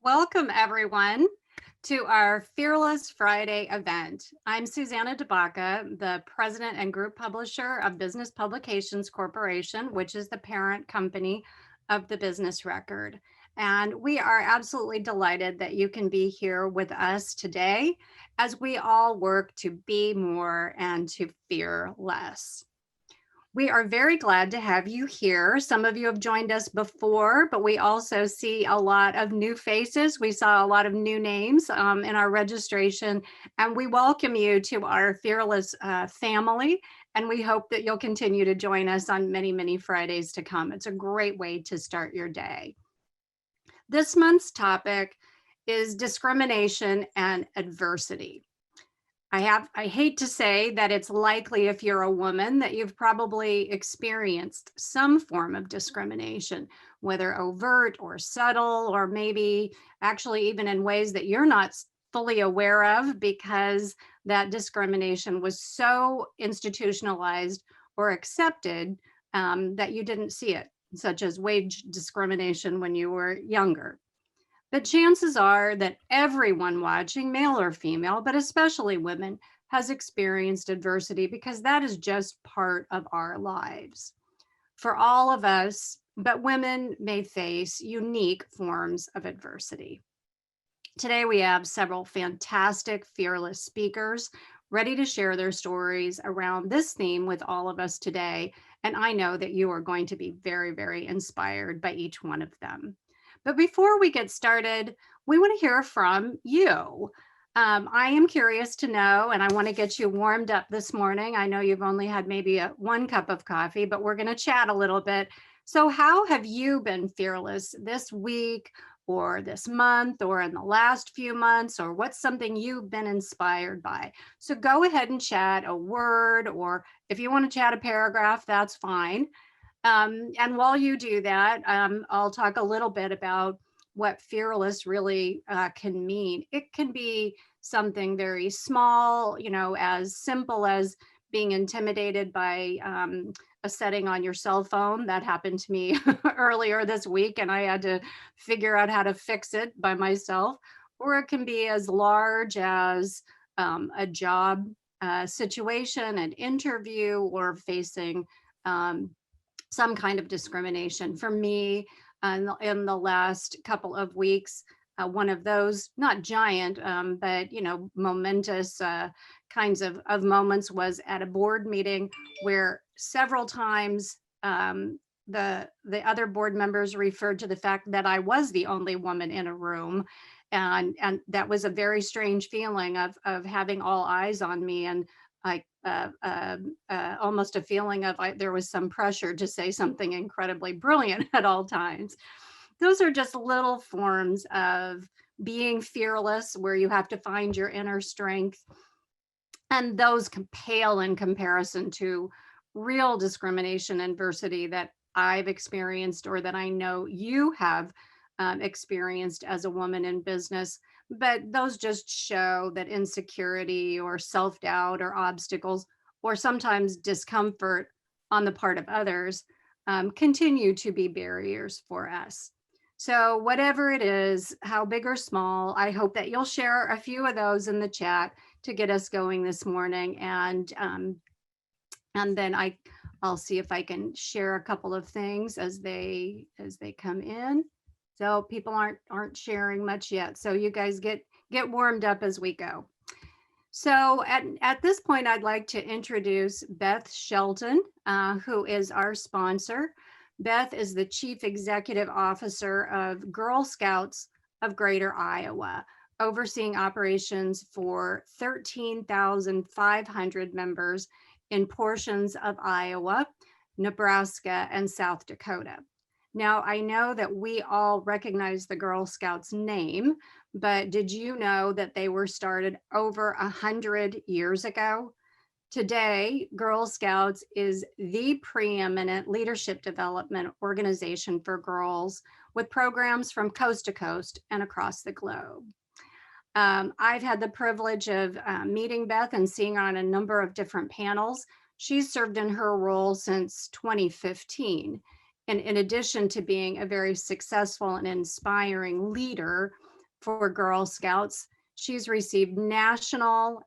Welcome, everyone, to our Fearless Friday event. I'm Susanna DeBaca, the president and group publisher of Business Publications Corporation, which is the parent company of the Business Record. And we are absolutely delighted that you can be here with us today as we all work to be more and to fear less. We are very glad to have you here. Some of you have joined us before, but we also see a lot of new faces. We saw a lot of new names in our registration, and we welcome you to our Fearless family. And we hope that you'll continue to join us on many, many Fridays to come. It's a great way to start your day. This month's topic is discrimination and adversity. I hate to say that it's likely if you're a woman that you've probably experienced some form of discrimination, whether overt or subtle, or maybe actually even in ways that you're not fully aware of because that discrimination was so institutionalized or accepted that you didn't see it, such as wage discrimination when you were younger. But chances are that everyone watching, male or female, but especially women, has experienced adversity because that is just part of our lives. For all of us, but women may face unique forms of adversity. Today, we have several fantastic, fearless speakers ready to share their stories around this theme with all of us today. And I know that you are going to be very, very inspired by each one of them. But before we get started, we want to hear from you. I am curious to know, and I want to get you warmed up this morning. I know you've only had maybe one cup of coffee, but we're going to chat a little bit. So how have you been fearless this week or this month or in the last few months, or what's something you've been inspired by? So go ahead and chat a word, or if you want to chat a paragraph, that's fine. And while you do that, I'll talk a little bit about what fearless really can mean. It can be something very small, as simple as being intimidated by a setting on your cell phone. That happened to me earlier this week, and I had to figure out how to fix it by myself. Or it can be as large as a job situation, an interview, or facing some kind of discrimination. For me, in the last couple of weeks, one of those, not giant, but momentous kinds of moments was at a board meeting where several times the other board members referred to the fact that I was the only woman in a room. And that was a very strange feeling of having all eyes on me, and like almost a feeling of there was some pressure to say something incredibly brilliant at all times. Those are just little forms of being fearless where you have to find your inner strength. And those pale in comparison to real discrimination and adversity that I've experienced or that I know you have experienced as a woman in business. But those just show that insecurity or self-doubt or obstacles or sometimes discomfort on the part of others continue to be barriers for us. So whatever it is, how big or small, I hope that you'll share a few of those in the chat to get us going this morning. And then I'll see if I can share a couple of things as they come in. So people aren't sharing much yet. So you guys get warmed up as we go. So at this point, I'd like to introduce Beth Shelton, who is our sponsor. Beth is the Chief Executive Officer of Girl Scouts of Greater Iowa, overseeing operations for 13,500 members in portions of Iowa, Nebraska, and South Dakota. Now, I know that we all recognize the Girl Scouts name, but did you know that they were started over 100 years ago? Today, Girl Scouts is the preeminent leadership development organization for girls with programs from coast to coast and across the globe. I've had the privilege of meeting Beth and seeing her on a number of different panels. She's served in her role since 2015. And in addition to being a very successful and inspiring leader, for Girl Scouts. She's received national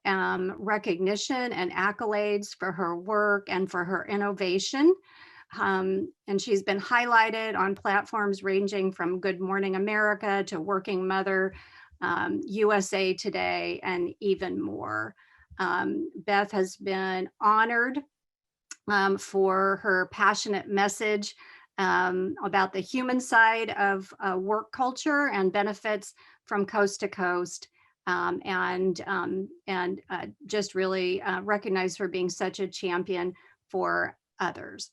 recognition and accolades for her work and for her innovation. And she's been highlighted on platforms ranging from Good Morning America to Working Mother, USA Today, and even more. Beth has been honored for her passionate message about the human side of work culture and benefits from coast to coast. And just really recognized for being such a champion for others.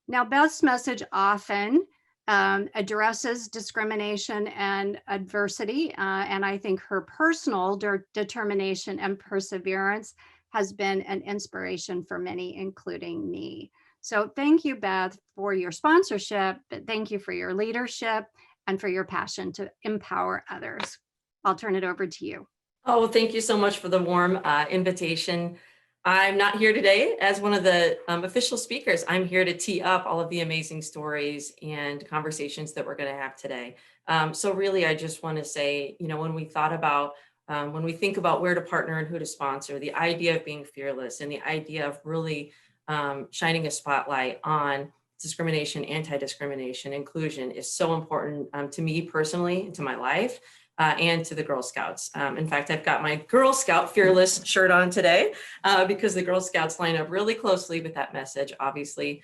Now, Beth's message often addresses discrimination and adversity, and I think her personal determination and perseverance has been an inspiration for many, including me. So thank you, Beth, for your sponsorship, but thank you for your leadership and for your passion to empower others. I'll turn it over to you. Oh, thank you so much for the warm invitation. I'm not here today as one of the official speakers. I'm here to tee up all of the amazing stories and conversations that we're going to have today. So really, I just want to say, when we thought about, when we think about where to partner and who to sponsor, the idea of being fearless and the idea of really shining a spotlight on discrimination, anti-discrimination, inclusion is so important to me personally, to my life. And to the Girl Scouts. In fact, I've got my Girl Scout Fearless shirt on today because the Girl Scouts line up really closely with that message, obviously,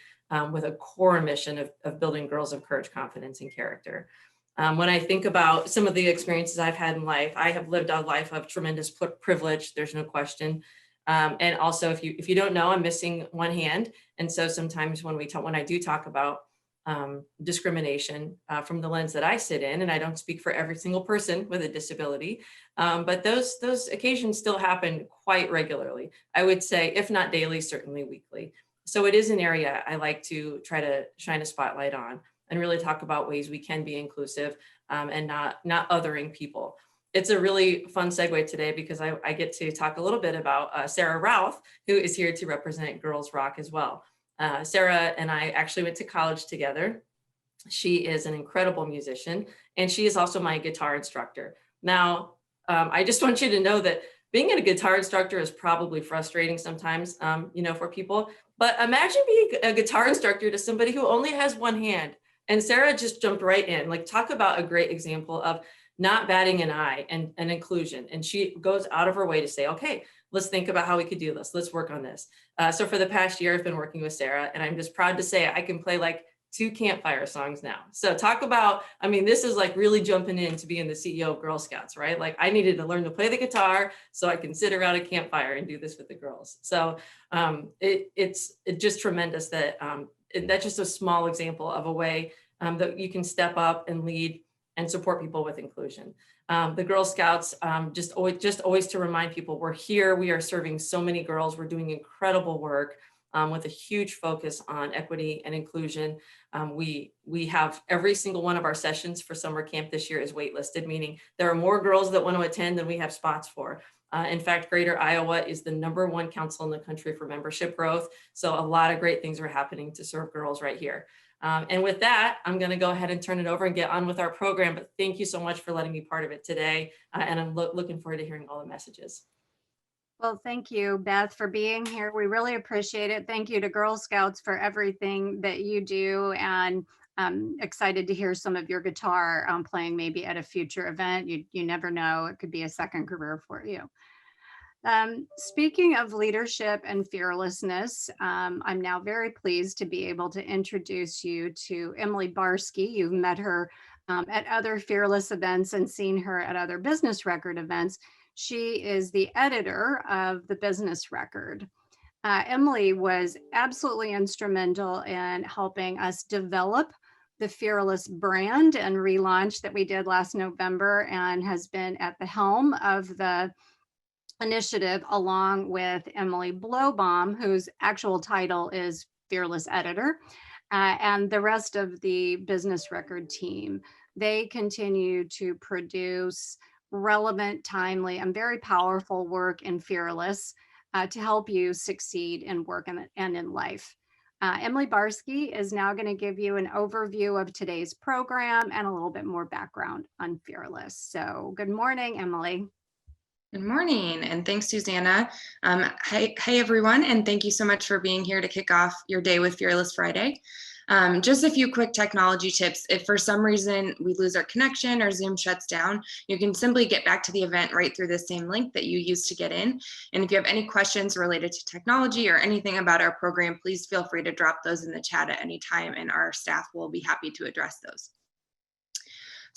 with a core mission of building girls of courage, confidence, and character. When I think about some of the experiences I've had in life, I have lived a life of tremendous privilege, there's no question. And also, if you don't know, I'm missing one hand. And so sometimes when I do talk about discrimination from the lens that I sit in, and I don't speak for every single person with a disability, but those occasions still happen quite regularly. I would say, if not daily, certainly weekly. So it is an area I like to try to shine a spotlight on and really talk about ways we can be inclusive and not othering people. It's a really fun segue today because I get to talk a little bit about Sarah Routh, who is here to represent Girls Rock as well. Sarah and I actually went to college together. She is an incredible musician, and she is also my guitar instructor. Now, I just want you to know that being a guitar instructor is probably frustrating sometimes, for people. But imagine being a guitar instructor to somebody who only has one hand. And Sarah just jumped right in. Like, talk about a great example of not batting an eye and inclusion. And she goes out of her way to say, okay, let's think about how we could do this. Let's work on this. So for the past year, I've been working with Sarah, and I'm just proud to say I can play like 2 campfire songs now. So talk about, this is like really jumping in to being the CEO of Girl Scouts, right? Like, I needed to learn to play the guitar so I can sit around a campfire and do this with the girls. So it's just tremendous that that's just a small example of a way that you can step up and lead and support people with inclusion. The Girl Scouts, just always to remind people, we're here, we are serving so many girls, we're doing incredible work with a huge focus on equity and inclusion. We have every single one of our sessions for summer camp this year is waitlisted, meaning there are more girls that want to attend than we have spots for. In fact, Greater Iowa is the #1 council in the country for membership growth. So a lot of great things are happening to serve girls right here. And with that, I'm going to go ahead and turn it over and get on with our program. But thank you so much for letting me be part of it today. And I'm looking forward to hearing all the messages. Well, thank you, Beth, for being here. We really appreciate it. Thank you to Girl Scouts for everything that you do. And I'm excited to hear some of your guitar playing maybe at a future event. You never know, it could be a second career for you. Speaking of leadership and fearlessness, I'm now very pleased to be able to introduce you to Emily Barski. You've met her at other Fearless events and seen her at other Business Record events. She is the editor of the Business Record. Emily was absolutely instrumental in helping us develop the Fearless brand and relaunch that we did last November, and has been at the helm of the initiative along with Emily Blowbaum, whose actual title is Fearless Editor, and the rest of the Business Record team. They continue to produce relevant, timely, and very powerful work in Fearless to help you succeed in work and in life. Emily Barski is now going to give you an overview of today's program and a little bit more background on Fearless. So good morning, Emily. Good morning, and thanks, Susanna. Hi, everyone, and thank you so much for being here to kick off your day with Fearless Friday. Just a few quick technology tips. If for some reason we lose our connection or Zoom shuts down, you can simply get back to the event right through the same link that you used to get in. And if you have any questions related to technology or anything about our program, please feel free to drop those in the chat at any time, and our staff will be happy to address those.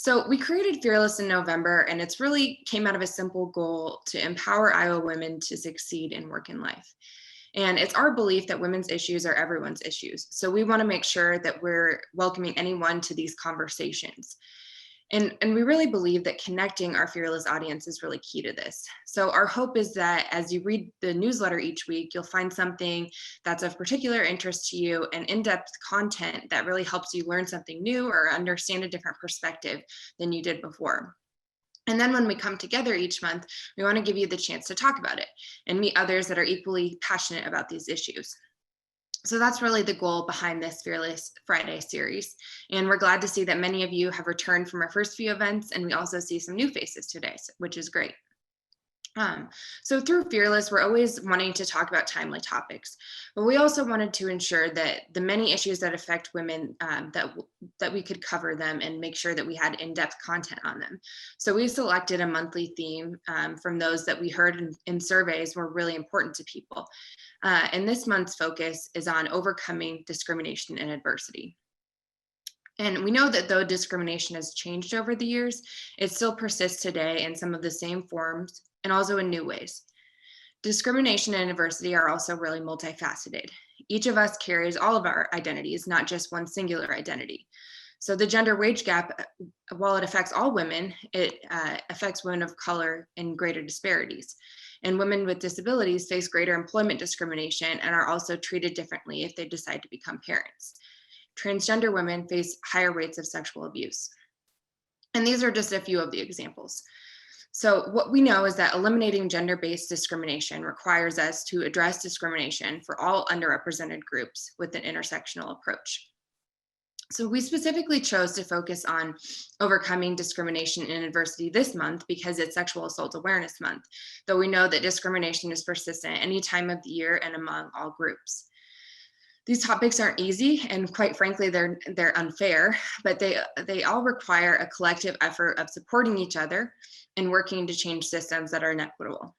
So we created Fearless in November, and it's really came out of a simple goal to empower Iowa women to succeed in work and life. And it's our belief that women's issues are everyone's issues. So we want to make sure that we're welcoming anyone to these conversations. And we really believe that connecting our Fearless audience is really key to this. So our hope is that as you read the newsletter each week, you'll find something that's of particular interest to you and in-depth content that really helps you learn something new or understand a different perspective than you did before. And then when we come together each month, we want to give you the chance to talk about it and meet others that are equally passionate about these issues. So that's really the goal behind this Fearless Friday series. And we're glad to see that many of you have returned from our first few events, and we also see some new faces today, which is great. So through Fearless, we're always wanting to talk about timely topics, but we also wanted to ensure that the many issues that affect women, that we could cover them and make sure that we had in-depth content on them. So we selected a monthly theme from those that we heard in surveys were really important to people. And this month's focus is on overcoming discrimination and adversity. And we know that though discrimination has changed over the years, it still persists today in some of the same forms and also in new ways. Discrimination and adversity are also really multifaceted. Each of us carries all of our identities, not just one singular identity. So the gender wage gap, while it affects all women, it affects women of color in greater disparities. And women with disabilities face greater employment discrimination and are also treated differently if they decide to become parents. Transgender women face higher rates of sexual abuse. And these are just a few of the examples. So what we know is that eliminating gender-based discrimination requires us to address discrimination for all underrepresented groups with an intersectional approach. So we specifically chose to focus on overcoming discrimination and adversity this month because it's Sexual Assault Awareness Month, though we know that discrimination is persistent any time of the year and among all groups. These topics aren't easy, and quite frankly, they're unfair, but they all require a collective effort of supporting each other and working to change systems that are inequitable.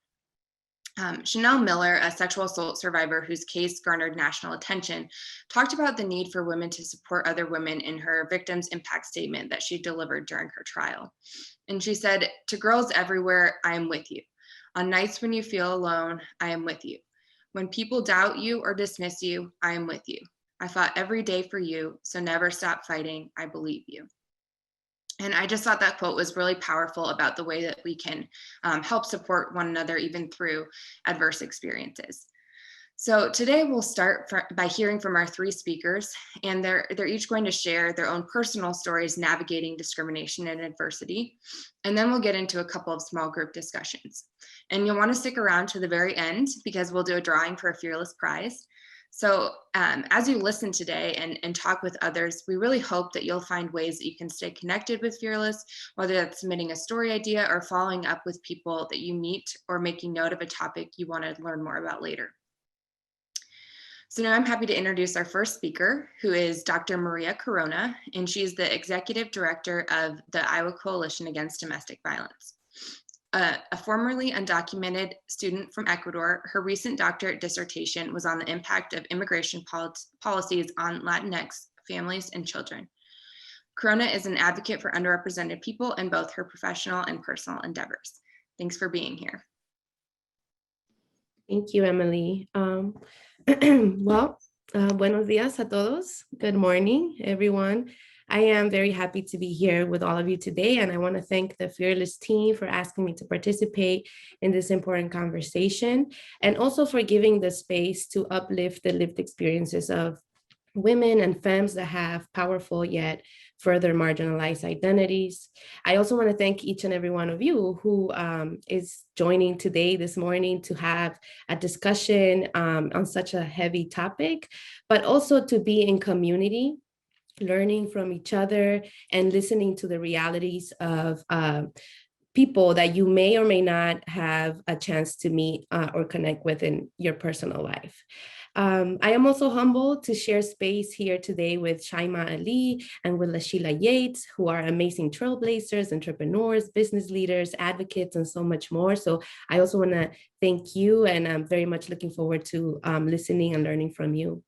Chanel Miller, a sexual assault survivor whose case garnered national attention, talked about the need for women to support other women in her victim's impact statement that she delivered during her trial. And she said, "To girls everywhere, I am with you. On nights when you feel alone, I am with you. When people doubt you or dismiss you, I am with you. I fought every day for you, so never stop fighting. I believe you." And I just thought that quote was really powerful about the way that we can help support one another even through adverse experiences. So today we'll start by hearing from our three speakers, and they're each going to share their own personal stories navigating discrimination and adversity. And then we'll get into a couple of small group discussions. And you'll want to stick around to the very end because we'll do a drawing for a Fearless Prize. So as you listen today and talk with others, we really hope that you'll find ways that you can stay connected with Fearless, whether that's submitting a story idea or following up with people that you meet or making note of a topic you want to learn more about later. So now I'm happy to introduce our first speaker, who is Dr. Maria Corona, and she's the Executive Director of the Iowa Coalition Against Domestic Violence. A formerly undocumented student from Ecuador, her recent doctorate dissertation was on the impact of immigration policies on Latinx families and children. Corona is an advocate for underrepresented people in both her professional and personal endeavors. Thanks for being here. Thank you, Emily. Buenos días a todos. Good morning, everyone. I am very happy to be here with all of you today, and I want to thank the Fearless team for asking me to participate in this important conversation, and also for giving the space to uplift the lived experiences of women and femmes that have powerful yet further marginalized identities. I also want to thank each and every one of you who is joining today, this morning, to have a discussion on such a heavy topic, but also to be in community, learning from each other and listening to the realities of people that you may or may not have a chance to meet or connect with in your personal life. I am also humbled to share space here today with Shaimaa Aly and with Lashila Yates, who are amazing trailblazers, entrepreneurs, business leaders, advocates, and so much more. So I also want to thank you, and I'm very much looking forward to listening and learning from you.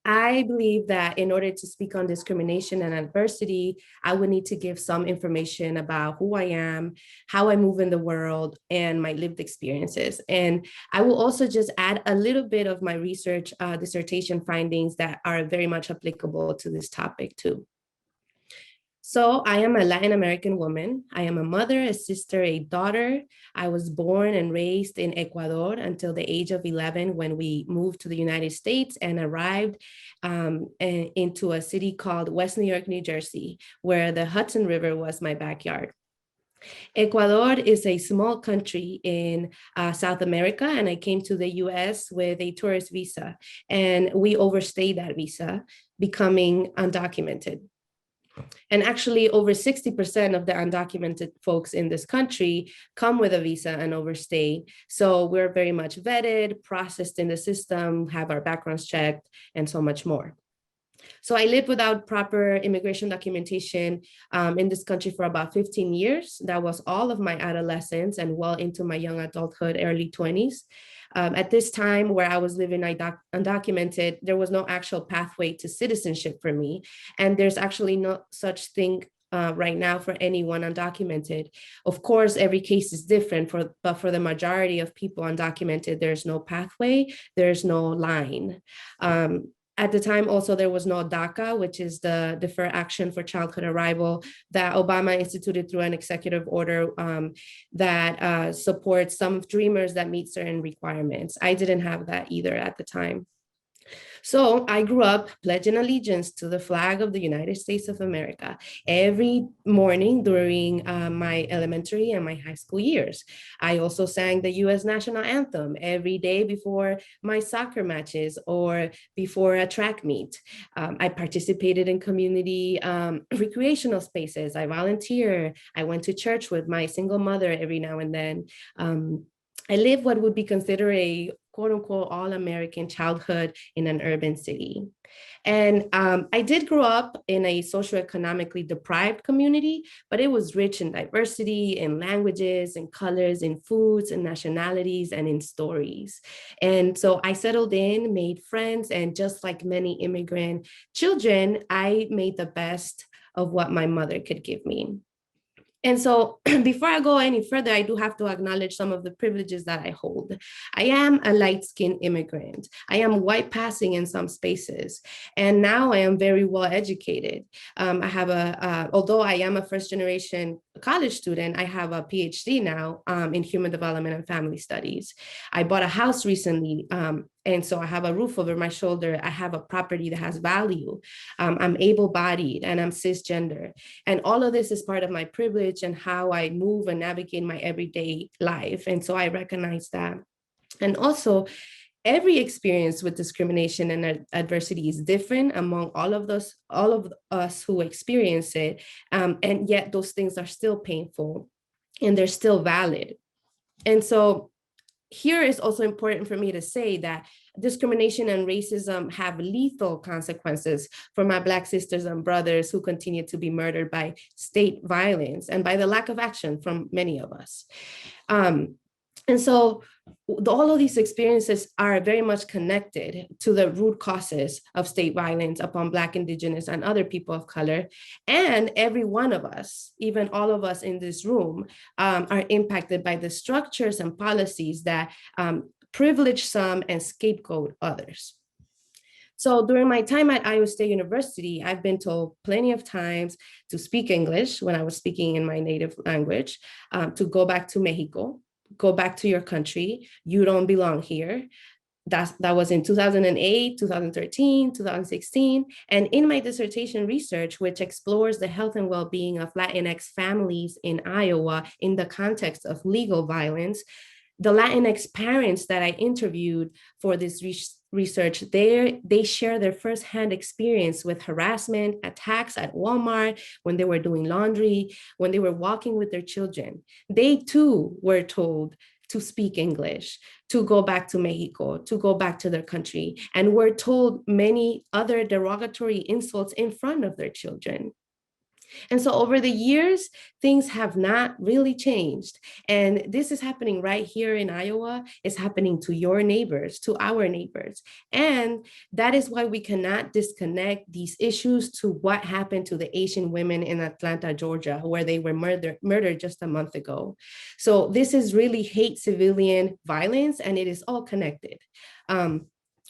I believe that in order to speak on discrimination and adversity, I would need to give some information about who I am, how I move in the world, and my lived experiences. And I will also just add a little bit of my research dissertation findings that are very much applicable to this topic too. So I am a Latin American woman. I am a mother, a sister, a daughter. I was born and raised in Ecuador until the age of 11 when we moved to the United States and arrived into a city called West New York, New Jersey, where the Hudson River was my backyard. Ecuador is a small country in South America, and I came to the US with a tourist visa, and we overstayed that visa, becoming undocumented. And actually, over 60% of the undocumented folks in this country come with a visa and overstay. So we're very much vetted, processed in the system, have our backgrounds checked, and so much more. So I lived without proper immigration documentation in this country for about 15 years. That was all of my adolescence and well into my young adulthood, early 20s. At this time where I was living undocumented, there was no actual pathway to citizenship for me. And there's actually no such thing right now for anyone undocumented. Of course, every case is different, but for the majority of people undocumented, there's no pathway, there's no line. At the time, also, there was no DACA, which is the Deferred Action for Childhood Arrival that Obama instituted through an executive order that supports some dreamers that meet certain requirements. I didn't have that either at the time. So I grew up pledging allegiance to the flag of the United States of America every morning during my elementary and my high school years. I also sang the US national anthem every day before my soccer matches or before a track meet. I participated in community recreational spaces. I volunteered. I went to church with my single mother every now and then. I live what would be considered a quote unquote all-American childhood in an urban city. And I did grow up in a socioeconomically deprived community, but it was rich in diversity, in languages, in colors, in foods, and nationalities, and in stories. And so I settled in, made friends, and just like many immigrant children, I made the best of what my mother could give me. And so before I go any further, I do have to acknowledge some of the privileges that I hold. I am a light-skinned immigrant. I am white passing in some spaces. And now I am very well educated. I have although I am a first generation college student, I have a PhD now in human development and family studies. I bought a house recently. And so I have a roof over my shoulder. I have a property that has value. I'm able-bodied and I'm cisgender. And all of this is part of my privilege and how I move and navigate my everyday life. And so I recognize that. And also, every experience with discrimination and adversity is different among all of us who experience it. And yet those things are still painful and they're still valid. And so here is also important for me to say that discrimination and racism have lethal consequences for my Black sisters and brothers who continue to be murdered by state violence and by the lack of action from many of us. And so all of these experiences are very much connected to the root causes of state violence upon Black, Indigenous, and other people of color. And every one of us, even all of us in this room, are impacted by the structures and policies that privilege some and scapegoat others. So during my time at Iowa State University, I've been told plenty of times to speak English when I was speaking in my native language, to go back to Mexico, go back to your country, you don't belong here. That was in 2008, 2013, 2016. And in my dissertation research, which explores the health and well-being of Latinx families in Iowa in the context of legal violence, the Latinx parents that I interviewed for this research, they share their firsthand experience with harassment, attacks at Walmart, when they were doing laundry, when they were walking with their children. They too were told to speak English, to go back to Mexico, to go back to their country, and were told many other derogatory insults in front of their children. And so over the years, things have not really changed. And this is happening right here in Iowa. It's happening to your neighbors, to our neighbors. And that is why we cannot disconnect these issues to what happened to the Asian women in Atlanta, Georgia, where they were murdered just a month ago. So this is really hate civilian violence, and it is all connected.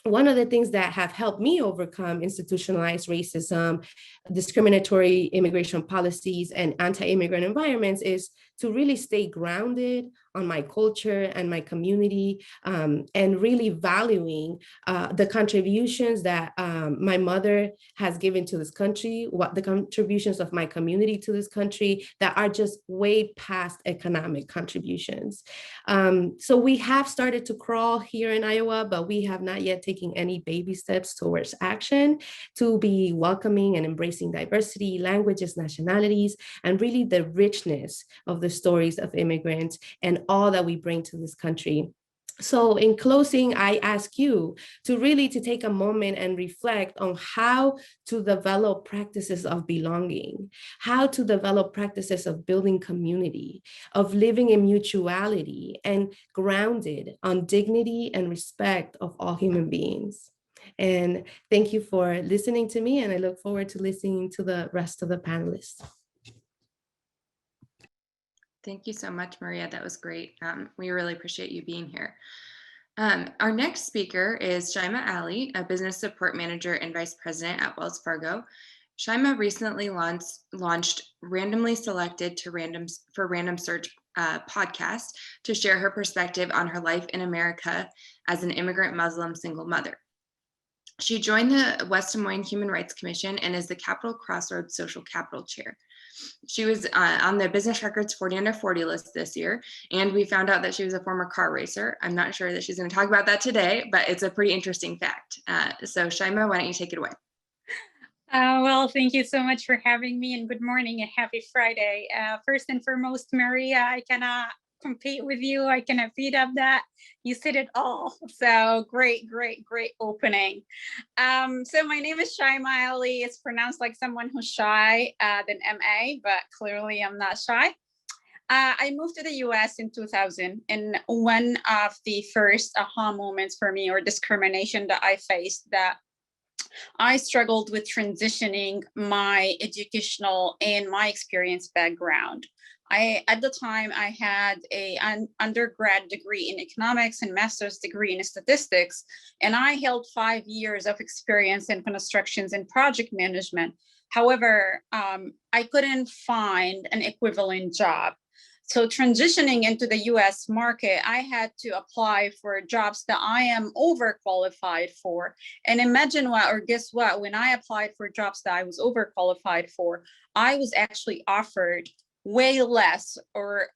One of the things that have helped me overcome institutionalized racism, discriminatory immigration policies, and anti-immigrant environments is to really stay grounded on my culture and my community, and really valuing the contributions that my mother has given to this country, what the contributions of my community to this country that are just way past economic contributions. So we have started to crawl here in Iowa, but we have not yet taken any baby steps towards action to be welcoming and embracing diversity, languages, nationalities, and really the richness of the stories of immigrants and all that we bring to this country. So in closing, I ask you to really take a moment and reflect on how to develop practices of belonging, how to develop practices of building community, of living in mutuality and grounded on dignity and respect of all human beings. And thank you for listening to me, and I look forward to listening to the rest of the panelists. Thank you so much, Maria. That was great. We really appreciate you being here. Our next speaker is Shaimaa Aly, a business support manager and vice president at Wells Fargo. Shaimaa recently launched Randomly Selected for Random Search podcast to share her perspective on her life in America as an immigrant Muslim single mother. She joined the West Des Moines Human Rights Commission and is the Capital Crossroads Social Capital Chair. She was on the Business Record's 40 Under 40 list this year, and we found out that she was a former car racer. I'm not sure that she's going to talk about that today, but it's a pretty interesting fact. So Shaimaa, why don't you take it away? Well, thank you so much for having me, and good morning and happy Friday. First and foremost, Maria, I cannot compete with you. I cannot beat up that. You said it all. So great opening. So my name is Shaimaa Aly. It's pronounced like someone who's shy than MA, but clearly I'm not shy. I moved to the US in 2000, and one of the first aha moments for me, or discrimination that I faced, that I struggled with transitioning my educational and my experience background. At the time, I had an undergrad degree in economics and master's degree in statistics, and I held 5 years of experience in constructions and project management. However, I couldn't find an equivalent job. So transitioning into the US market, I had to apply for jobs that I am overqualified for. And imagine guess what, when I applied for jobs that I was overqualified for, I was actually offered way less or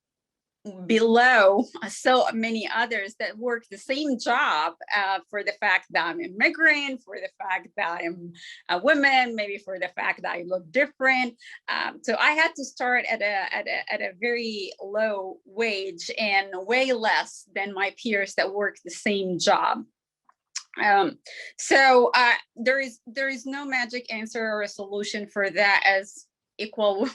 below so many others that work the same job for the fact that I'm immigrant, for the fact that I'm a woman, maybe for the fact that I look different. So I had to start at a very low wage and way less than my peers that work the same job. So there is no magic answer or a solution for that, as equal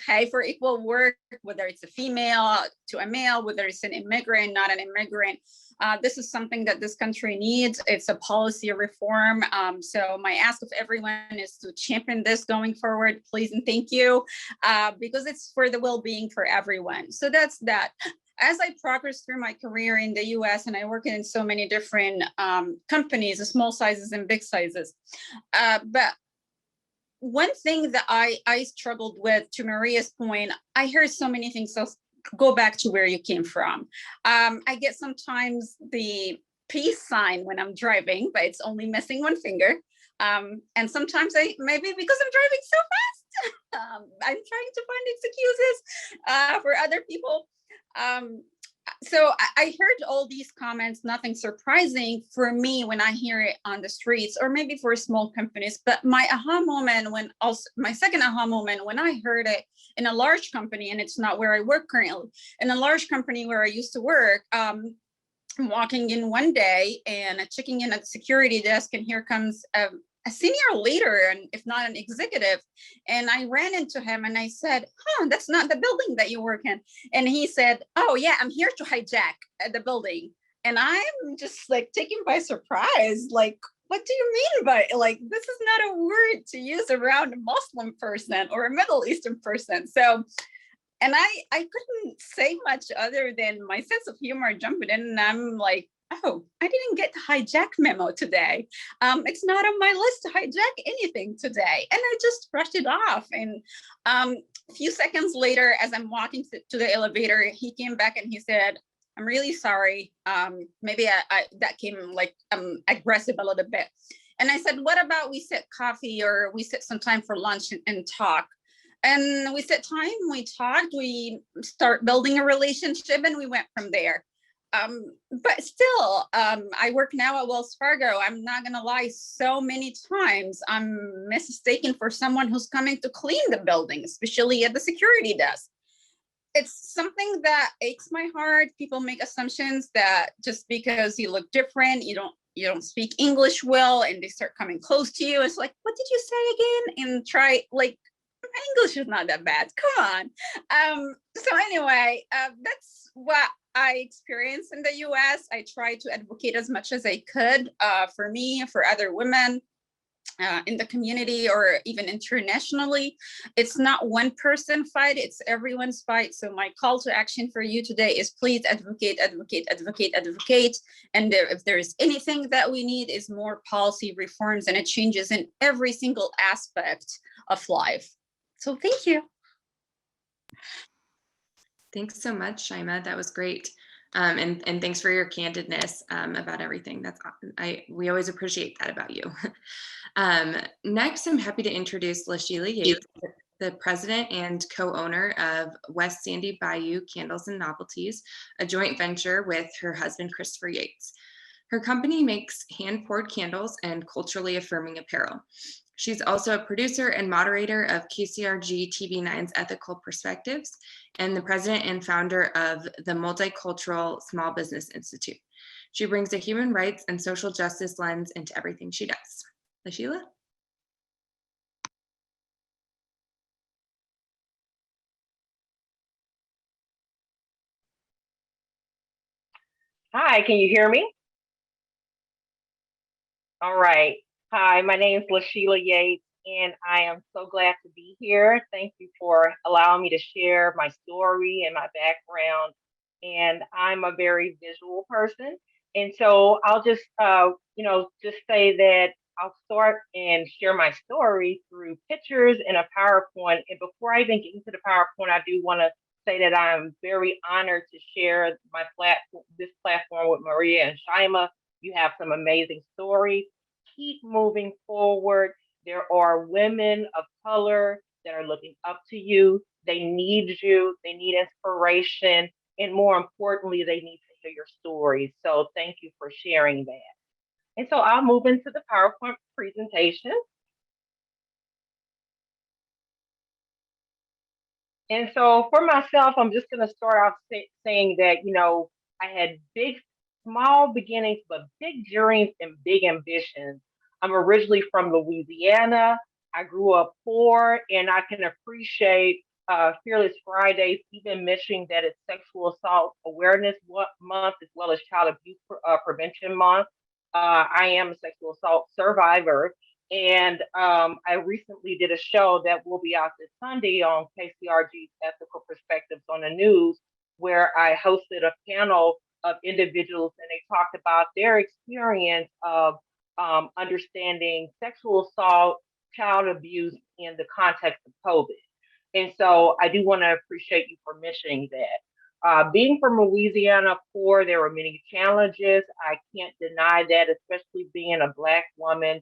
pay for equal work, whether it's a female to a male, whether it's an immigrant, not an immigrant. This is something that this country needs. It's a policy reform. So my ask of everyone is to champion this going forward, please and thank you, because it's for the well-being for everyone. So that's that. As I progressed through my career in the US, and I work in so many different companies, small sizes and big sizes, but one thing that I struggled with, to Maria's point, I heard so many things. So go back to where you came from. I get sometimes the peace sign when I'm driving, but it's only missing one finger. And sometimes maybe because I'm driving so fast, I'm trying to find excuses for other people. So I heard all these comments, nothing surprising for me when I hear it on the streets, or maybe for small companies. But my second aha moment when I heard it in a large company, and it's not where I work currently, in a large company where I used to work, I'm walking in one day and checking in at the security desk, and here comes a senior leader, and if not an executive. And I ran into him and I said, that's not the building that you work in. And he said, oh yeah, I'm here to hijack the building. And I'm just like taken by surprise. Like, what do you mean by, like, this is not a word to use around a Muslim person or a Middle Eastern person. So, and I couldn't say much other than my sense of humor jumping in, and I'm like, oh, I didn't get the hijack memo today. It's not on my list to hijack anything today. And I just brushed it off. And a few seconds later, as I'm walking to the elevator, he came back and he said, I'm really sorry. Maybe that came like aggressive a little bit. And I said, what about we sit coffee, or we sit some time for lunch and talk? And we set time, we talked, we start building a relationship, and we went from there. But still, I work now at Wells Fargo. I'm not gonna lie, so many times I'm mistaken for someone who's coming to clean the building, especially at the security desk. It's something that aches my heart. People make assumptions that just because you look different, you don't speak English well, and they start coming close to you. It's like, what did you say again? And try, like, my English is not that bad. Come on. So anyway, that's what I experienced in the US. I tried to advocate as much as I could for me, for other women in the community, or even internationally. It's not one person fight, it's everyone's fight. So my call to action for you today is please advocate, advocate, advocate, advocate. And if there is anything that we need, is more policy reforms and it changes in every single aspect of life. So thank you. Thanks so much, Shaimaa. That was great. And thanks for your candidness about everything. We always appreciate that about you. Next, I'm happy to introduce LaSheila Yates, the president and co-owner of West Sandy Bayou Candles and Novelties, a joint venture with her husband, Christopher Yates. Her company makes hand-poured candles and culturally affirming apparel. She's also a producer and moderator of KCRG TV9's Ethical Perspectives, and the president and founder of the Multicultural Small Business Institute. She brings a human rights and social justice lens into everything she does. LaSheila? Hi, can you hear me? All right. Hi, my name is LaSheila Yates, and I am so glad to be here. Thank you for allowing me to share my story and my background. And I'm a very visual person. And so I'll just, just say that I'll start and share my story through pictures and a PowerPoint. And before I even get into the PowerPoint, I do want to say that I'm very honored to share this platform with Maria and Shaimaa. You have some amazing stories. Keep moving forward. There are women of color that are looking up to you. They need you. They need inspiration. And more importantly, they need to hear your stories. So thank you for sharing that. And so I'll move into the PowerPoint presentation. And so for myself, I'm just going to start off saying that, I had small beginnings, but big dreams and big ambitions. I'm originally from Louisiana. I grew up poor, and I can appreciate Fearless Fridays, even mentioning that it's Sexual Assault Awareness Month, as well as Child Abuse Prevention Month. I am a sexual assault survivor, and I recently did a show that will be out this Sunday on KCRG's Ethical Perspectives on the News, where I hosted a panel of individuals, and they talked about their experience of understanding sexual assault, child abuse in the context of COVID. And so I do want to appreciate you for mentioning that. Being from Louisiana, poor, there were many challenges. I can't deny that, especially being a Black woman.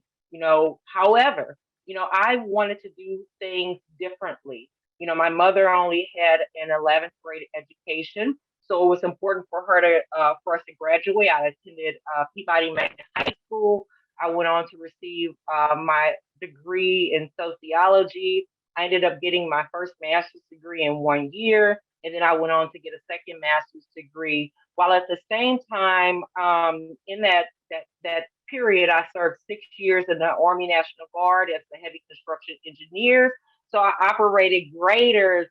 However, I wanted to do things differently. My mother only had an 11th grade education, so it was important for her to for us to graduate. I attended Peabody Magnet High School. I went on to receive my degree in sociology. I ended up getting my first master's degree in 1 year, and then I went on to get a second master's degree. While at the same time, in that period, I served 6 years in the Army National Guard as the heavy construction engineer. So I operated graders,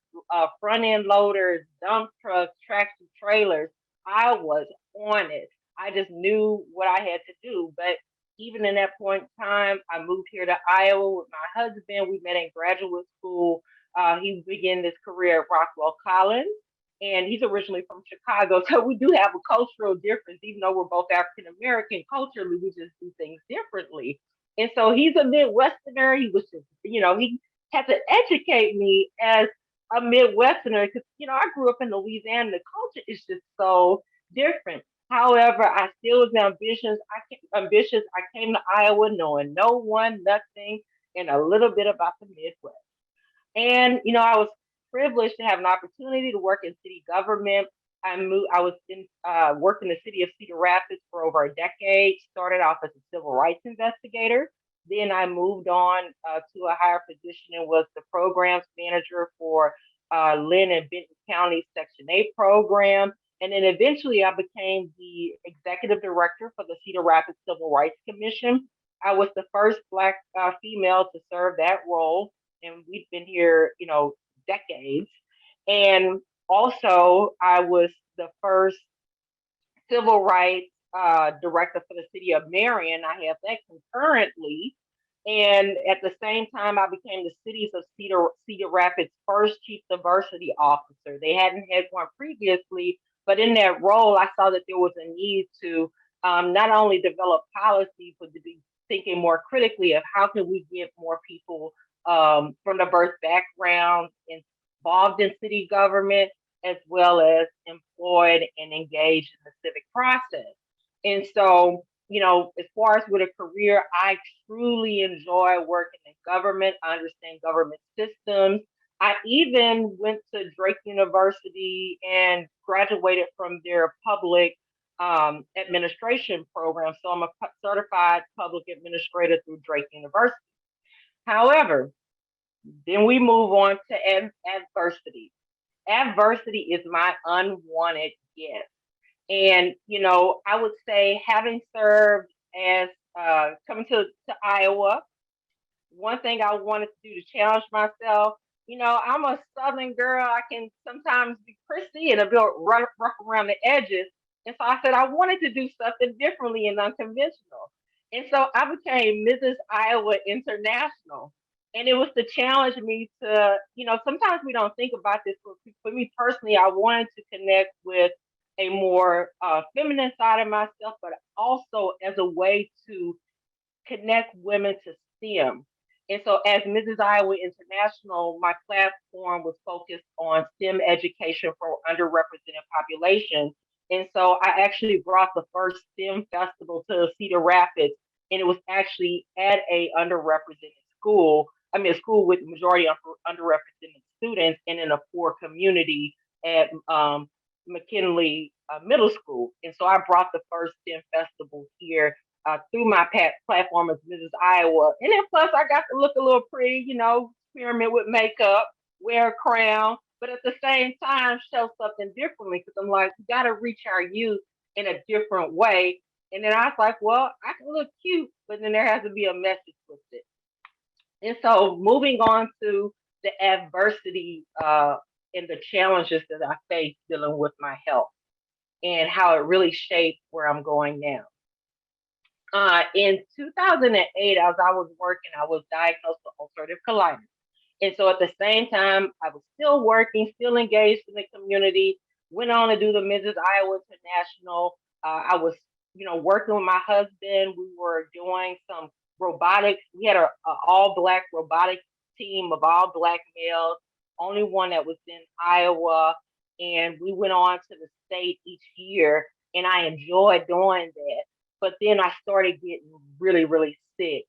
front end loaders, dump trucks, tractor trailers. I was on it. I just knew what I had to do. But even in that point in time, I moved here to Iowa with my husband. We met in graduate school. He began his career at Rockwell Collins, and he's originally from Chicago. So we do have a cultural difference, even though we're both African American. Culturally, we just do things differently. And so he's a Midwesterner. He was just, he had to educate me as a Midwesterner because, I grew up in Louisiana. The culture is just so different. However, I still was ambitious. I came to Iowa knowing no one, nothing, and a little bit about the Midwest. And, I was privileged to have an opportunity to work in city government. I was working in the city of Cedar Rapids for over a decade, started off as a civil rights investigator. Then I moved on to a higher position and was the programs manager for Lynn and Benton County Section 8 program. And then eventually I became the executive director for the Cedar Rapids Civil Rights Commission. I was the first Black female to serve that role. And we've been here, decades. And also I was the first civil rights director for the city of Marion. I have that concurrently. And at the same time, I became the cities of Cedar Rapids' first chief diversity officer. They hadn't had one previously, but in that role, I saw that there was a need to not only develop policy, but to be thinking more critically of how can we get more people from diverse backgrounds involved in city government, as well as employed and engaged in the civic process. And so, as far as with a career, I truly enjoy working in government. I understand government systems. I even went to Drake University and graduated from their public administration program. So I'm a certified public administrator through Drake University. However, then we move on to adversity. Adversity is my unwanted guest. And, I would say having served as coming to Iowa, one thing I wanted to do to challenge myself, I'm a Southern girl. I can sometimes be prissy and a bit rough around the edges. And so I said I wanted to do something differently and unconventional. And so I became Mrs. Iowa International. And it was to challenge me to, sometimes we don't think about this. For me personally, I wanted to connect with a more feminine side of myself, but also as a way to connect women to STEM. And so as Mrs. Iowa International, my platform was focused on STEM education for underrepresented populations. And so I actually brought the first STEM festival to Cedar Rapids, and it was actually at a underrepresented school. A school with majority of underrepresented students and in a poor community at McKinley Middle School. And so I brought the first STEM festival here through my platform as Mrs. Iowa. And then plus I got to look a little pretty, experiment with makeup, wear a crown, but at the same time show something differently because I'm like, we got to reach our youth in a different way. And then I was like, well, I can look cute, but then there has to be a message with it. And so moving on to the adversity and the challenges that I face dealing with my health and how it really shaped where I'm going now. In 2008, as I was working, I was diagnosed with ulcerative colitis. And so at the same time, I was still working, still engaged in the community, went on to do the Mrs. Iowa International. I was, working with my husband. We were doing some robotics. We had an all-Black robotics team of all Black males, only one that was in Iowa. and we went on to the state each year, and I enjoyed doing that. But then I started getting really, really sick.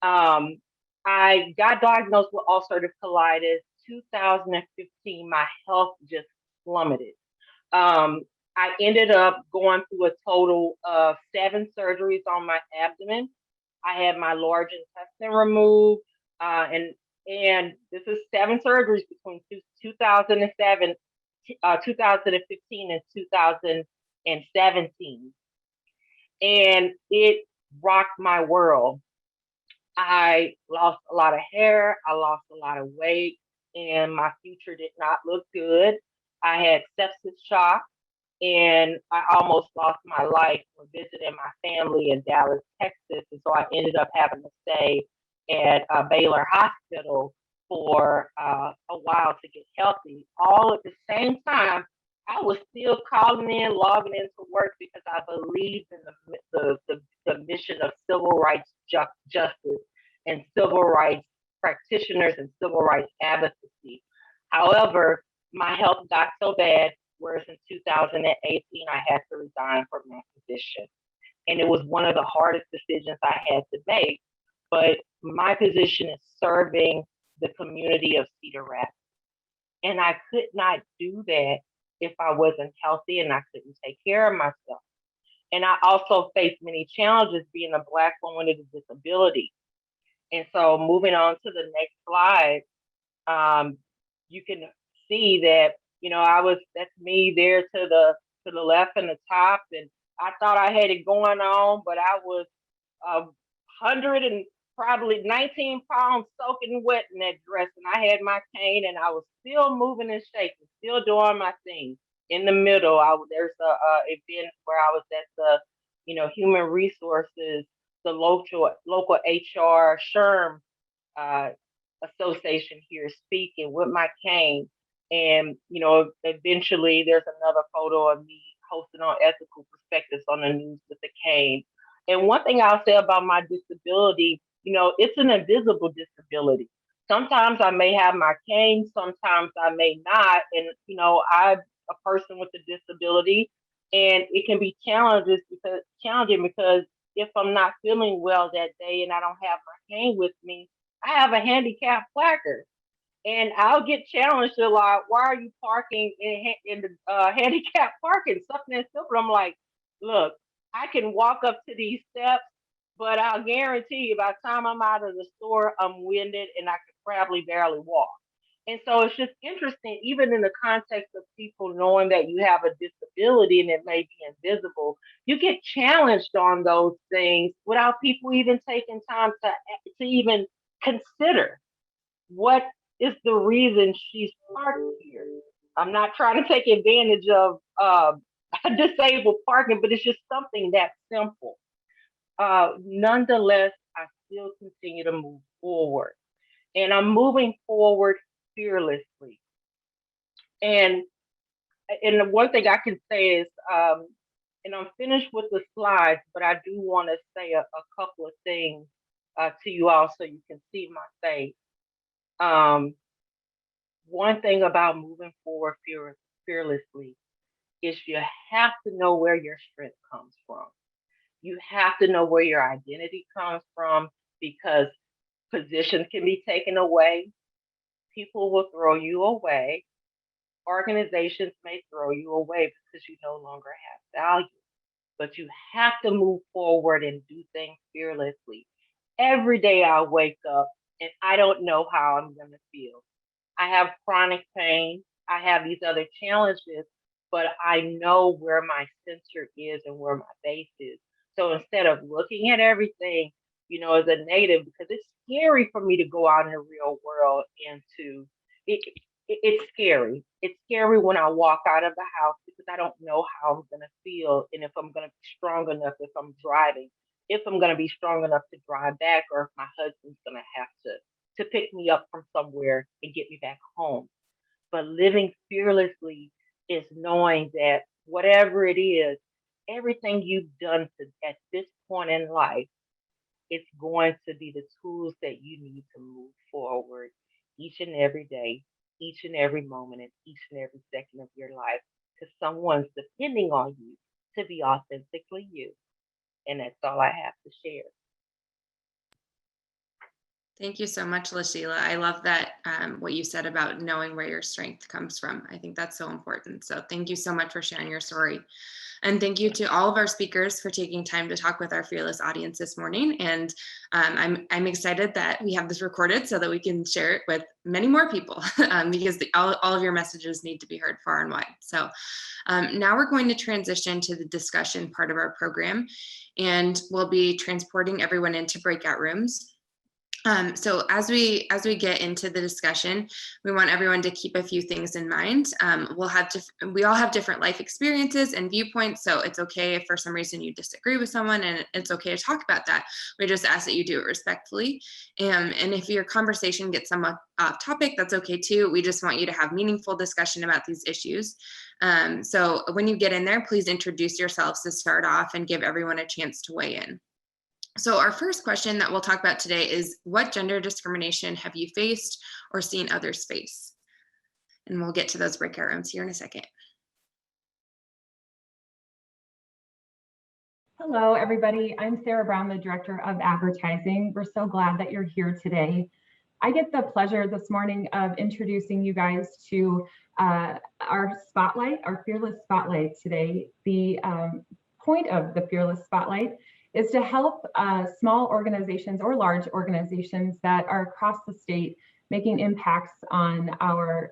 I got diagnosed with ulcerative colitis 2015. My health just plummeted. Um, I ended up going through a total of 7 surgeries on my abdomen. I had my large intestine removed, and this is 7 surgeries between 2007, 2015, and 2017, and it rocked my world. I lost a lot of hair, I lost a lot of weight, and my future did not look good. I had sepsis shock, and I almost lost my life when visiting my family in Dallas, Texas. And so I ended up having to stay at Baylor Hospital for a while to get healthy. All at the same time, I was still calling in, logging into work because I believed in the mission of civil rights justice and civil rights practitioners and civil rights advocacy. However, my health got so bad, whereas in 2018, I had to resign from my position. And it was one of the hardest decisions I had to make. But my position is serving the community of Cedar Rapids. And I could not do that if I wasn't healthy and I couldn't take care of myself. And I also faced many challenges being a Black woman with a disability. And so moving on to the next slide, you can see that, that's me there to the left and the top. And I thought I had it going on, but I was 100 and probably 19 pounds soaking wet in that dress. And I had my cane and I was still moving and shaking, still doing my thing. In the middle, there's a event where I was at the, human resources, the local HR SHRM association here speaking with my cane. And, eventually there's another photo of me hosting on Ethical Perspectives on the news with the cane. And one thing I'll say about my disability, it's an invisible disability. Sometimes I may have my cane, sometimes I may not. And, I'm a person with a disability, and it can be challenging because if I'm not feeling well that day and I don't have my cane with me, I have a handicap placard. And I'll get challenged a lot. Why are you parking in the handicap parking? Something that's simple. I'm like, look, I can walk up to these steps, but I'll guarantee you by the time I'm out of the store, I'm winded and I could probably barely walk. And so it's just interesting, even in the context of people knowing that you have a disability and it may be invisible, you get challenged on those things without people even taking time to even consider what is the reason she's parked here. I'm not trying to take advantage of disabled parking, but it's just something that simple. Nonetheless, I still continue to move forward. And I'm moving forward fearlessly. And the one thing I can say is, and I'm finished with the slides, but I do want to say a couple of things to you all so you can see my face. One thing about moving forward fearlessly is you have to know where your strength comes from. You have to know where your identity comes from, because positions can be taken away. People will throw you away. Organizations may throw you away because you no longer have value. But you have to move forward and do things fearlessly. Every day I wake up and I don't know how I'm going to feel. I have chronic pain. I have these other challenges, but I know where my center is and where my base is. So instead of looking at everything, as a native, because it's scary for me to go out in the real world and it's scary. It's scary when I walk out of the house because I don't know how I'm going to feel and if I'm going to be strong enough if I'm driving, if I'm going to be strong enough to drive back, or if my husband's going to have to pick me up from somewhere and get me back home. But living fearlessly is knowing that whatever it is, everything you've done at this point in life, it's going to be the tools that you need to move forward each and every day, each and every moment and each and every second of your life because someone's depending on you to be authentically you. And that's all I have to share. Thank you so much, LaSheila. I love that what you said about knowing where your strength comes from. I think that's so important. So thank you so much for sharing your story. And thank you to all of our speakers for taking time to talk with our fearless audience this morning. And I'm excited that we have this recorded so that we can share it with many more people because all of your messages need to be heard far and wide. So now we're going to transition to the discussion part of our program, and we'll be transporting everyone into breakout rooms. So as we get into the discussion, we want everyone to keep a few things in mind. We all have different life experiences and viewpoints, so it's okay if for some reason you disagree with someone, and it's okay to talk about that. We just ask that you do it respectfully. And if your conversation gets somewhat off topic, that's okay too. We just want you to have meaningful discussion about these issues. So when you get in there, please introduce yourselves to start off and give everyone a chance to weigh in. So our first question that we'll talk about today is, what gender discrimination have you faced or seen others face? And we'll get to those breakout rooms here in a second. Hello, everybody. I'm Sarah Brown, the Director of Advertising. We're so glad that you're here today. I get the pleasure this morning of introducing you guys to our spotlight, our Fearless Spotlight today. The point of the Fearless Spotlight is to help small organizations or large organizations that are across the state making impacts on our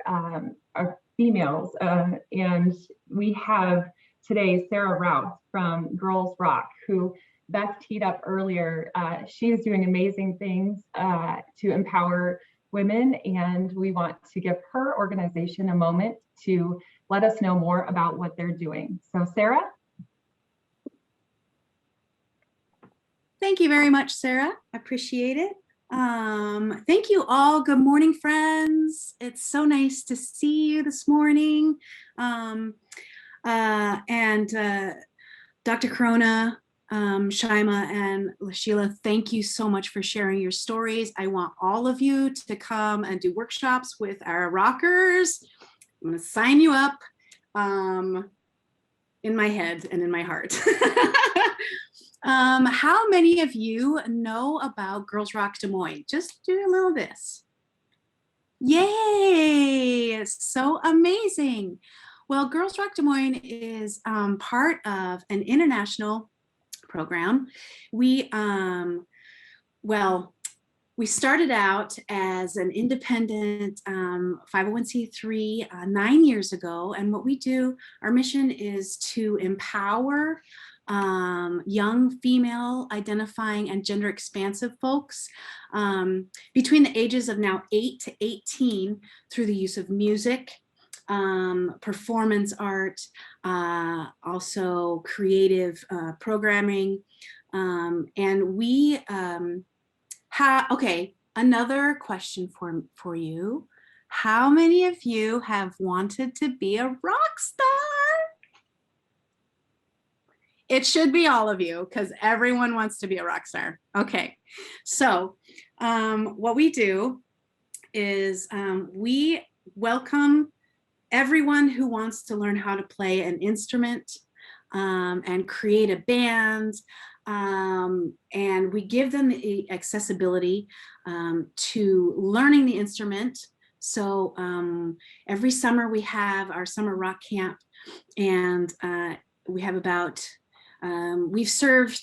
females. And we have today Sarah Rouse from Girls Rock, who Beth teed up earlier. She is doing amazing things to empower women, and we want to give her organization a moment to let us know more about what they're doing. So Sarah? Thank you very much, Sarah. I appreciate it. Thank you all. Good morning, friends. It's so nice to see you this morning. And Dr. Corona, Shaimaa, and LaSheila, thank you so much for sharing your stories. I want all of you to come and do workshops with our rockers. I'm going to sign you up in my head and in my heart. How many of you know about Girls Rock Des Moines? Just do a little this. Yay, so amazing. Well, Girls Rock Des Moines is part of an international program. We started out as an independent 501c3 9 years ago. And what we do, our mission is to empower young female identifying and gender expansive folks between the ages of now 8 to 18 through the use of music, performance art, also creative programming. And we okay, another question for you. How many of you have wanted to be a rock star? It should be all of you, because everyone wants to be a rock star. Okay, so what we do is we welcome everyone who wants to learn how to play an instrument and create a band, and we give them the accessibility to learning the instrument. So every summer we have our summer rock camp, and we have about we've served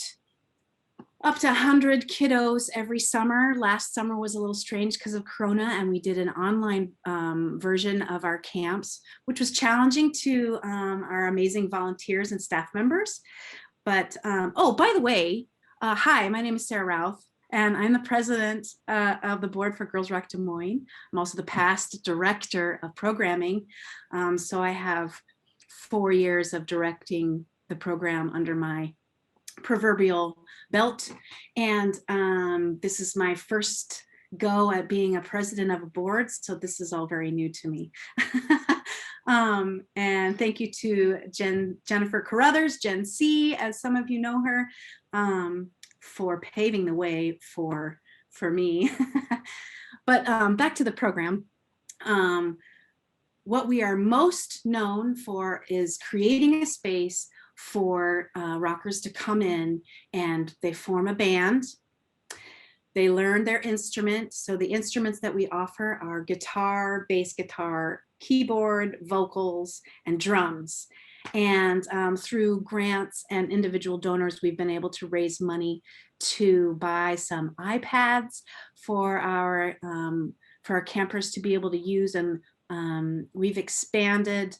up to 100 kiddos every summer. Last summer was a little strange because of Corona, and we did an online version of our camps, which was challenging to our amazing volunteers and staff members. But, oh, by the way, hi, my name is Sarah Routh, and I'm the president of the board for Girls Rock Des Moines. I'm also the past director of programming. So I have 4 years of directing the program under my proverbial belt. And this is my first go at being a president of a board. So this is all very new to me. And thank you to Jennifer Carruthers, Gen C, as some of you know her, for paving the way for me. But back to the program. what we are most known for is creating a space for rockers to come in, and they form a band. They learn their instrument. So the instruments that we offer are guitar, bass guitar, keyboard, vocals, and drums. And through grants and individual donors, we've been able to raise money to buy some iPads for our campers to be able to use. And we've expanded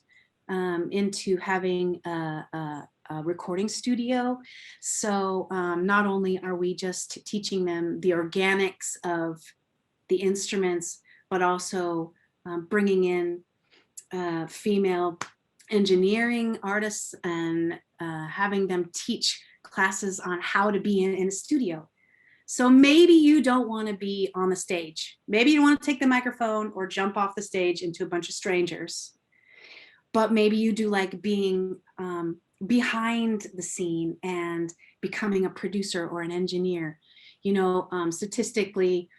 into having a recording studio. So not only are we just teaching them the organics of the instruments, but also bringing in female engineering artists and having them teach classes on how to be in a studio. So maybe you don't want to be on the stage. Maybe you want to take the microphone or jump off the stage into a bunch of strangers. But maybe you do like being behind the scene and becoming a producer or an engineer. You know, statistically,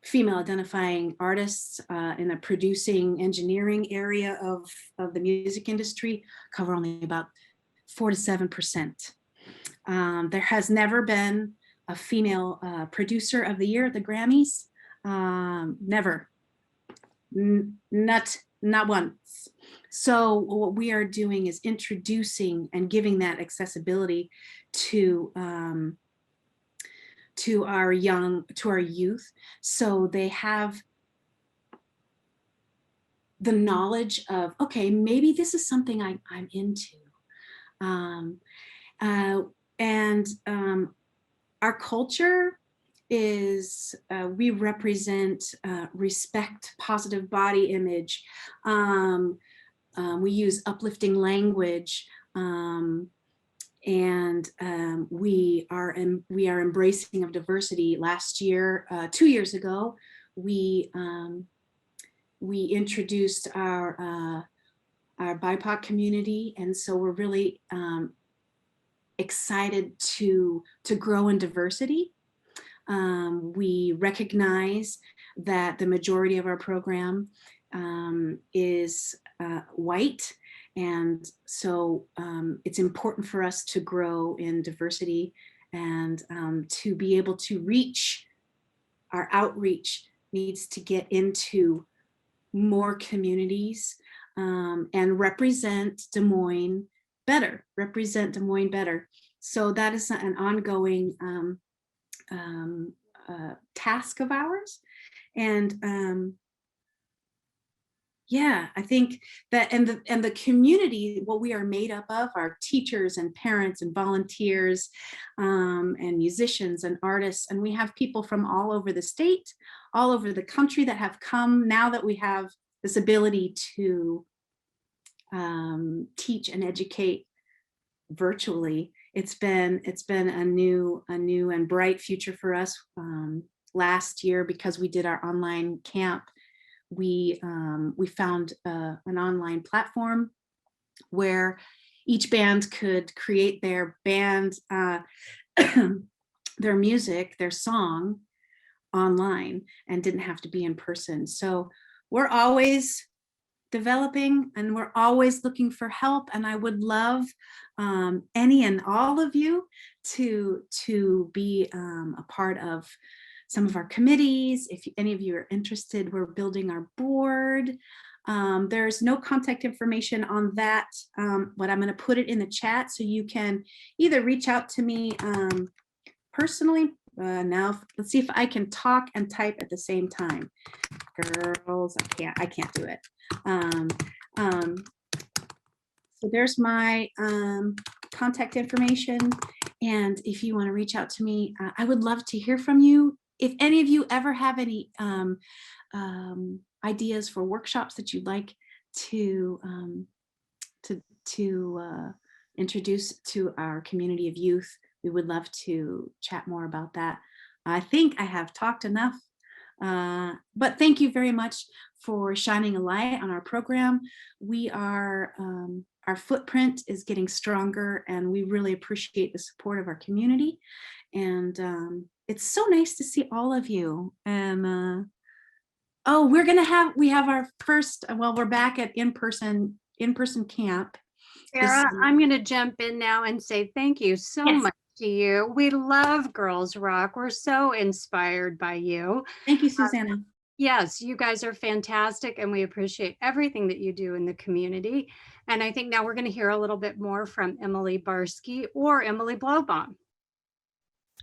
female identifying artists in the producing engineering area of the music industry cover only about 4 to 7%. There has never been a female producer of the year at the Grammys. Never, not once. So what we are doing is introducing and giving that accessibility to our youth, so they have the knowledge of, okay, maybe this is something I'm into. Our culture is we represent respect, positive body image. We use uplifting language, and we are embracing of diversity. Last year, 2 years ago, we introduced our BIPOC community, and so we're really excited to grow in diversity. We recognize that the majority of our program is white, and so it's important for us to grow in diversity and to be able to reach. Our outreach needs to get into more communities and represent Des Moines better, So that is an ongoing task of ours. And yeah, I think that and the community, what we are made up of, are teachers and parents and volunteers and musicians and artists. And we have people from all over the state, all over the country that have come now that we have this ability to teach and educate virtually. It's been a new and bright future for us. Last year, because we did our online camp, we found an online platform where each band could create their band, their music, their song online, and didn't have to be in person. So we're always developing and we're always looking for help. And I would love any and all of you to be a part of some of our committees. If any of you are interested, we're building our board. There's no contact information on that, but I'm going to put it in the chat so you can either reach out to me personally. Now let's see if I can talk and type at the same time. Girls, I can't do it. So there's my contact information. And if you want to reach out to me, I would love to hear from you. If any of you ever have any ideas for workshops that you'd like to introduce to our community of youth, we would love to chat more about that. I think I have talked enough, but thank you very much for shining a light on our program. We are, our footprint is getting stronger, and we really appreciate the support of our community. And it's so nice to see all of you. And Oh, we have our first, well, we're back at in-person camp. Sarah, I'm going to jump in now and say thank you so Yes. much to you. We love Girls Rock. We're so inspired by you. Thank you, Susanna. Yes, you guys are fantastic, and we appreciate everything that you do in the community. And I think now we're going to hear a little bit more from Emily Barski or Emily Blowbaum.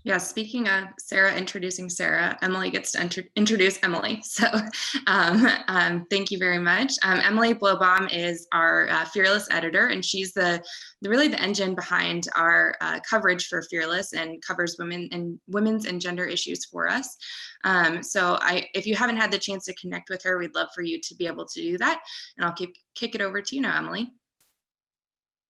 Yeah, speaking of Sarah introducing Sarah, Emily gets to introduce Emily. So thank you very much. Emily Blowbaum is our Fearless editor, and she's really the engine behind our coverage for Fearless and covers women's and gender issues for us. So if you haven't had the chance to connect with her, we'd love for you to be able to do that. And I'll kick it over to you now, Emily.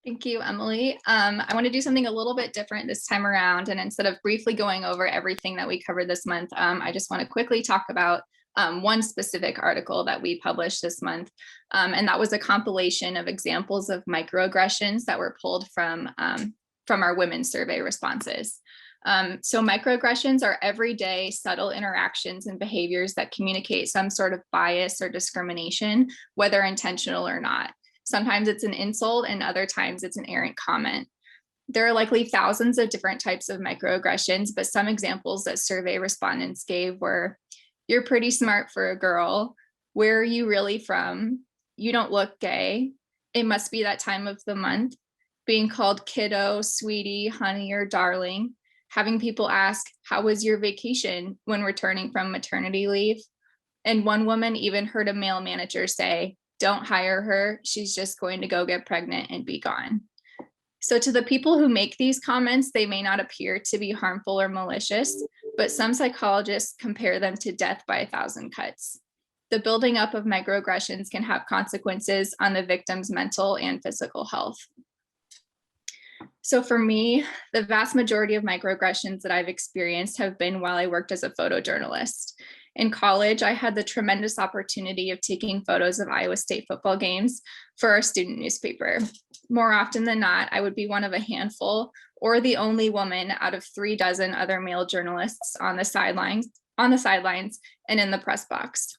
Thank you, Emily. I want to do something a little bit different this time around. And instead of briefly going over everything that we covered this month, I just want to quickly talk about one specific article that we published this month. And that was a compilation of examples of microaggressions that were pulled from our women's survey responses. So microaggressions are everyday subtle interactions and behaviors that communicate some sort of bias or discrimination, whether intentional or not. Sometimes it's an insult and other times it's an errant comment. There are likely thousands of different types of microaggressions, but some examples that survey respondents gave were, "You're pretty smart for a girl," "Where are you really from?" "You don't look gay," "It must be that time of the month," being called kiddo, sweetie, honey, or darling, having people ask, "How was your vacation?" when returning from maternity leave. And one woman even heard a male manager say, "Don't hire her. She's just going to go get pregnant and be gone." So to the people who make these comments, they may not appear to be harmful or malicious, but some psychologists compare them to death by 1,000 cuts. The building up of microaggressions can have consequences on the victim's mental and physical health. So for me, the vast majority of microaggressions that I've experienced have been while I worked as a photojournalist. In college, I had the tremendous opportunity of taking photos of Iowa State football games for our student newspaper. More often than not, I would be one of a handful or the only woman out of 36 other male journalists on the sidelines and in the press box.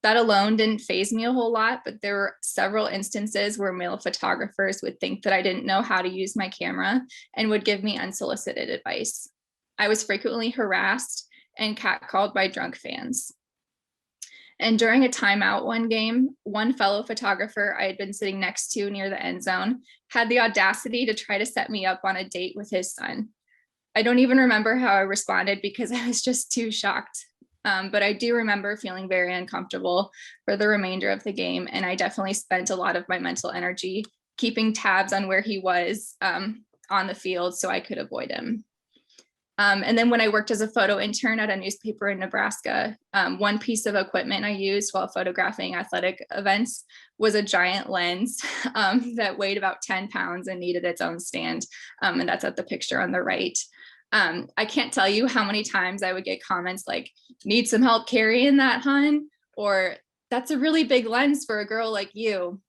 That alone didn't faze me a whole lot, but there were several instances where male photographers would think that I didn't know how to use my camera and would give me unsolicited advice. I was frequently harassed and catcalled by drunk fans. And during a timeout one game, one fellow photographer I had been sitting next to near the end zone had the audacity to try to set me up on a date with his son. I don't even remember how I responded because I was just too shocked. But I do remember feeling very uncomfortable for the remainder of the game. And I definitely spent a lot of my mental energy keeping tabs on where he was on the field so I could avoid him. And then when I worked as a photo intern at a newspaper in Nebraska, one piece of equipment I used while photographing athletic events was a giant lens that weighed about 10 pounds and needed its own stand. And that's at the picture on the right. I can't tell you how many times I would get comments like, "Need some help carrying that, hun?" Or "That's a really big lens for a girl like you."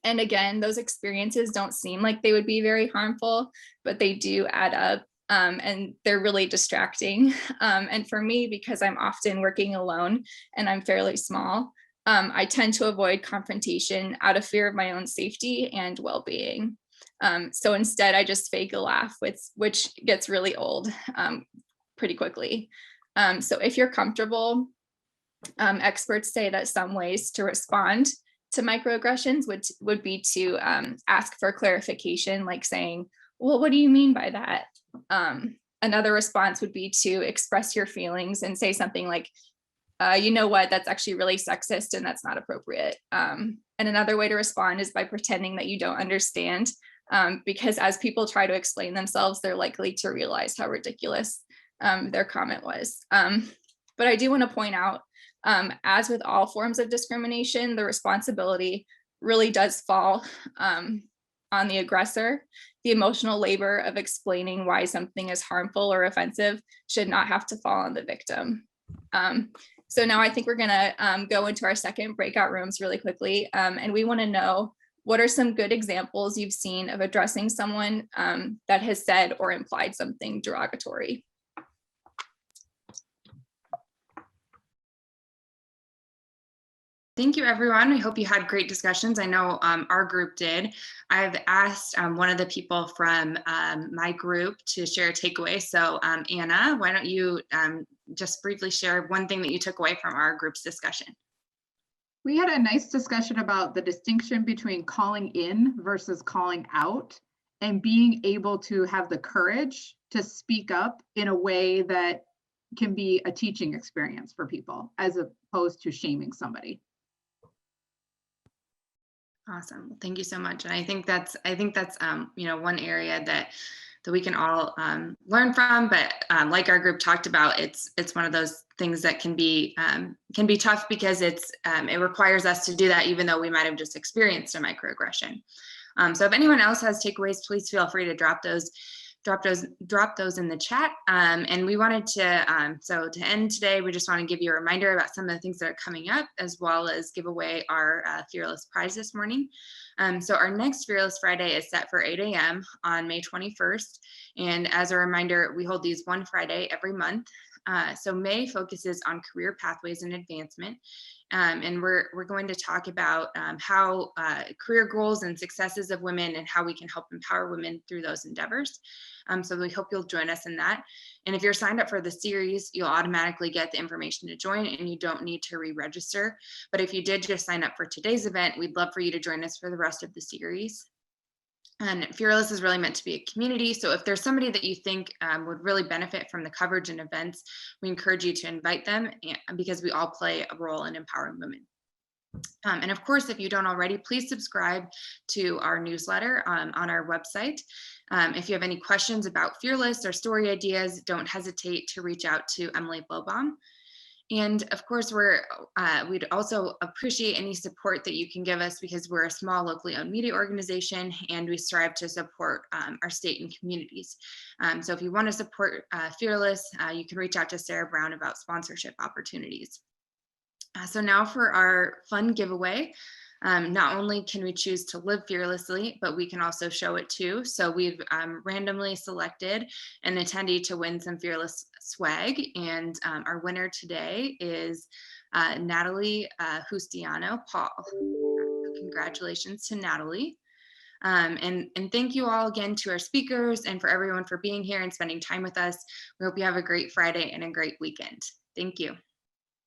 And again, those experiences don't seem like they would be very harmful, but they do add up. And they're really distracting. And for me, because I'm often working alone and I'm fairly small, I tend to avoid confrontation out of fear of my own safety and well-being. So instead, I just fake a laugh, which gets really old pretty quickly. So if you're comfortable, experts say that some ways to respond to microaggressions would be to ask for clarification, like saying, "Well, what do you mean by that?" Another response would be to express your feelings and say something like, "You know what, that's actually really sexist and that's not appropriate." And another way to respond is by pretending that you don't understand, because as people try to explain themselves, they're likely to realize how ridiculous their comment was. But I do want to point out, as with all forms of discrimination, the responsibility really does fall on the aggressor. The emotional labor of explaining why something is harmful or offensive should not have to fall on the victim. So now I think we're gonna go into our second breakout rooms really quickly. And we wanna know, what are some good examples you've seen of addressing someone that has said or implied something derogatory? Thank you, everyone. I hope you had great discussions. I know our group did. I've asked one of the people from my group to share a takeaway. So Anna, why don't you just briefly share one thing that you took away from our group's discussion? We had a nice discussion about the distinction between calling in versus calling out, and being able to have the courage to speak up in a way that can be a teaching experience for people as opposed to shaming somebody. Awesome. Thank you so much. And I think that's one area that we can all learn from. But like our group talked about, it's one of those things that can be tough because it requires us to do that, even though we might have just experienced a microaggression. So if anyone else has takeaways, please feel free to drop those in the chat. And we wanted to, so to end today, we just want to give you a reminder about some of the things that are coming up, as well as give away our Fearless Prize this morning. So our next Fearless Friday is set for 8 a.m. on May 21st. And as a reminder, we hold these one Friday every month. So May focuses on career pathways and advancement. And we're going to talk about how career goals and successes of women and how we can help empower women through those endeavors. So we hope you'll join us in that. And if you're signed up for the series, you'll automatically get the information to join and you don't need to re-register. But if you did just sign up for today's event, we'd love for you to join us for the rest of the series. And Fearless is really meant to be a community. So if there's somebody that you think would really benefit from the coverage and events, we encourage you to invite them because we all play a role in empowering women. And of course, if you don't already, please subscribe to our newsletter on our website. If you have any questions about Fearless or story ideas, don't hesitate to reach out to Emily Blowbaum. And of course, we'd also appreciate any support that you can give us because we're a small locally owned media organization and we strive to support our state and communities. So if you want to support Fearless, you can reach out to Sarah Brown about sponsorship opportunities. So now for our fun giveaway. Not only can we choose to live fearlessly, but we can also show it too. So we've randomly selected an attendee to win some Fearless swag. And our winner today is Natalie Justiano Paul. So congratulations to Natalie. And thank you all again to our speakers and for everyone for being here and spending time with us. We hope you have a great Friday and a great weekend. Thank you.